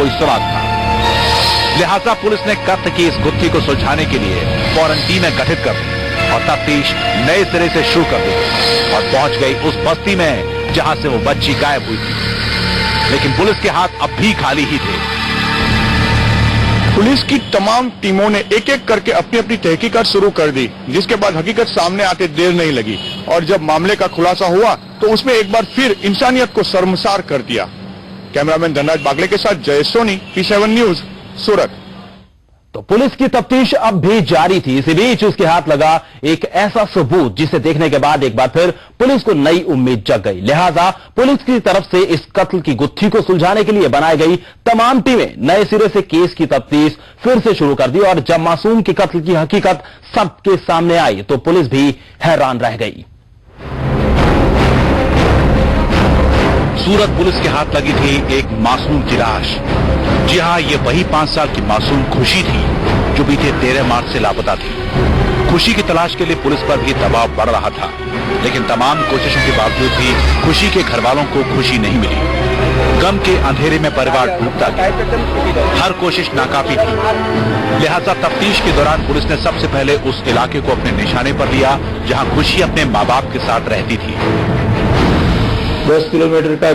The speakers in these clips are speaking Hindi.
कोई सुराग था। लिहाजा पुलिस ने कत्ल की इस गुत्थी को सुलझाने के लिए फौरन टीमें गठित कर दी और तफ्तीश नए सिरे से शुरू कर दी और पहुंच गई उस बस्ती में जहां से वो बच्ची गायब हुई थी। लेकिन पुलिस के हाथ अब भी खाली ही थे। पुलिस की तमाम टीमों ने एक एक करके अपनी अपनी तहकीकात शुरू कर दी, जिसके बाद हकीकत सामने आते देर नहीं लगी और जब मामले का खुलासा हुआ तो उसमें एक बार फिर इंसानियत को शर्मसार कर दिया। कैमरामैन धनराज बागले के साथ जय सोनी, P7 न्यूज, सूरत। तो पुलिस की तफ्तीश अब भी जारी थी। इसी बीच उसके हाथ लगा एक ऐसा सबूत जिसे देखने के बाद एक बार फिर पुलिस को नई उम्मीद जग गई। लिहाजा पुलिस की तरफ से इस कत्ल की गुत्थी को सुलझाने के लिए बनाई गई तमाम टीमें नए सिरे से केस की तफ्तीश फिर से शुरू कर दी और जब मासूम के कत्ल की हकीकत सबके सामने आई तो पुलिस भी हैरान रह गई। सूरत पुलिस के हाथ लगी थी एक मासूम की लाश। जी हां, ये वही 5 साल की मासूम खुशी थी जो बीते 13 मार्च से लापता थी। खुशी की तलाश के लिए पुलिस पर भी दबाव बढ़ रहा था, लेकिन तमाम कोशिशों के बावजूद भी खुशी के घर वालों को खुशी नहीं मिली। गम के अंधेरे में परिवार डूबता गया, हर कोशिश नाकाफी थी। लिहाजा तफ्तीश के दौरान पुलिस ने सबसे पहले उस इलाके को अपने निशाने पर लिया जहां खुशी अपने माँ बाप के साथ रहती थी। 10 किलोमीटर का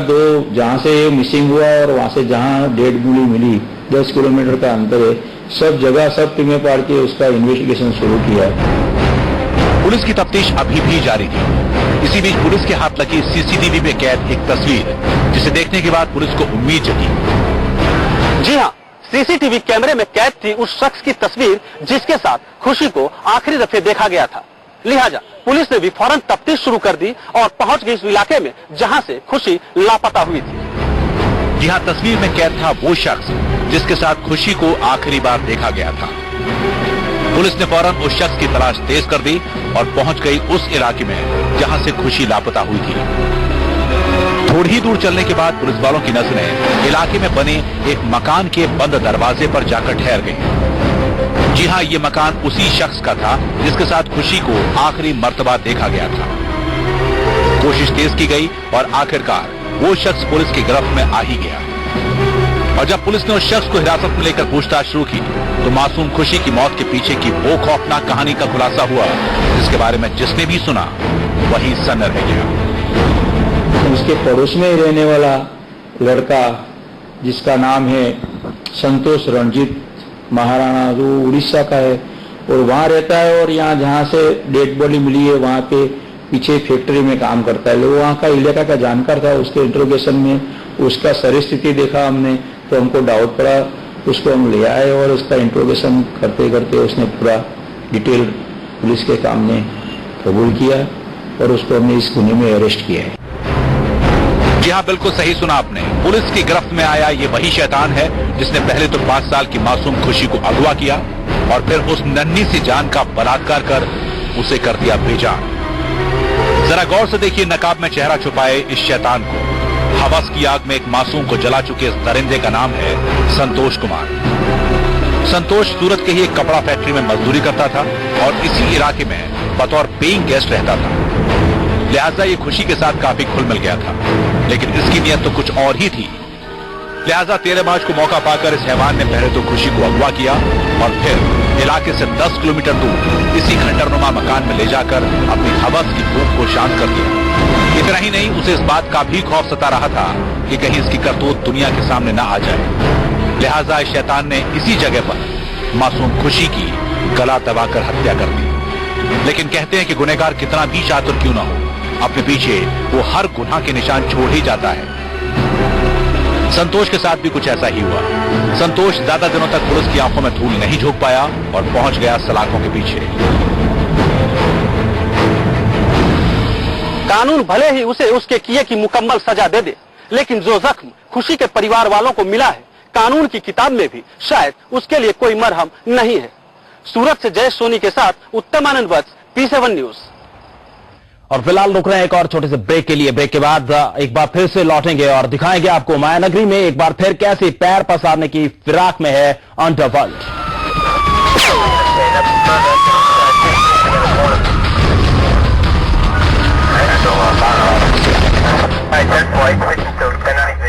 जहां से मिसिंग हुआ और वहां से जहां डेड बॉडी मिली 10 किलोमीटर का अंतर है। सब जगह सब टीमें पार के उसका इन्वेस्टिगेशन शुरू किया। पुलिस की तफ्तीश अभी भी जारी थी। इसी बीच पुलिस के हाथ लगी सीसीटीवी में कैद एक तस्वीर, जिसे देखने के बाद पुलिस को उम्मीद जगी। जी हां, सीसीटीवी कैमरे में कैद थी उस शख्स की तस्वीर जिसके साथ खुशी को आखिरी दफे देखा गया था। लिहाजा पुलिस ने भी फौरन तफ्तीश शुरू कर दी और पहुंच गई इस इलाके में जहां से खुशी लापता हुई थी। जी हां, तस्वीर में कैद था वो शख्स जिसके साथ खुशी को आखिरी बार देखा गया था। पुलिस ने फौरन उस शख्स की तलाश तेज कर दी और पहुंच गई उस इलाके में जहां से खुशी लापता हुई थी। थोड़ी ही दूर चलने के बाद पुलिस वालों की नजरें इलाके में बने एक मकान के बंद दरवाजे पर जाकर ठहर गई। जी हां, ये मकान उसी शख्स का था जिसके साथ खुशी को आखिरी मर्तबा देखा गया था। कोशिश तेज की गई और आखिरकार वो शख्स पुलिस की गिरफ्त में आ ही गया। और जब पुलिस ने उस शख्स को हिरासत में लेकर पूछताछ शुरू की तो मासूम खुशी की मौत के पीछे की वो खौफनाक कहानी का खुलासा हुआ, जिसके बारे में जिसने भी सुना वही सन्न रह गया। उसके पड़ोस में ही रहने वाला लड़का जिसका नाम है संतोष रणजीत महाराणा, जो उड़ीसा का है और वहां रहता है और यहाँ जहाँ से डेड बॉडी मिली है वहां पे पीछे फैक्ट्री में काम करता है। वो वहाँ का इलाका का जानकार था। उसके इंट्रोगेशन में उसका शरीर स्थिति देखा हमने तो हमको डाउट पड़ा, उसको हम ले आए और उसका इंट्रोगेशन करते करते उसने पूरा डिटेल पुलिस के सामने कबूल किया और उसको हमने इस गुने में अरेस्ट किया है। जी हाँ, बिल्कुल सही सुना आपने। पुलिस की गिरफ्त में आया ये वही शैतान है जिसने पहले तो 5 साल की मासूम खुशी को अगवा किया और फिर उस नन्ही सी जान का बलात्कार कर उसे कर दिया बेजान। जरा गौर से देखिए नकाब में चेहरा छुपाए इस शैतान को। हवस की आग में एक मासूम को जला चुके इस दरिंदे का नाम है संतोष कुमार। संतोष सूरत के ही एक कपड़ा फैक्ट्री में मजदूरी करता था और इसी इलाके में बतौर पेइंग गेस्ट रहता था। लिहाजा ये खुशी के साथ काफी घुल मिल गया था, लेकिन इसकी नीयत तो कुछ और ही थी। लिहाजा 13 मार्च को मौका पाकर इस हैवान ने पहले तो खुशी को अगवा किया और फिर इलाके से 10 किलोमीटर दूर इसी खंडरनुमा मकान में ले जाकर अपनी हवस की भूख को शांत कर दिया। इतना ही नहीं, उसे इस बात का भी खौफ सता रहा था कि कहीं इसकी करतूत दुनिया के सामने न आ जाए। लिहाजा इस शैतान ने इसी जगह पर मासूम खुशी की गला दबाकर हत्या कर दी। लेकिन कहते हैं कि गुनहगार कितना भी चातुर क्यों न हो, अपने पीछे वो हर गुनाह के निशान छोड़ ही जाता है। संतोष के साथ भी कुछ ऐसा ही हुआ। संतोष ज्यादा दिनों तक पुलिस की आंखों में धूल नहीं झोंक पाया और पहुंच गया सलाखों के पीछे। कानून भले ही उसे उसके किए की मुकम्मल सजा दे दे, लेकिन जो जख्म खुशी के परिवार वालों को मिला है कानून की किताब में भी शायद उसके लिए कोई मरहम नहीं है। सूरत से जय सोनी के साथ उत्तम आनंद वत्स, P7 न्यूज। और फिलहाल रुक रहे हैं एक और छोटे से ब्रेक के लिए। ब्रेक के बाद एक बार फिर से लौटेंगे और दिखाएंगे आपको मायानगरी में एक बार फिर कैसे पैर पसारने की फिराक में है अंडरवर्ल्ड।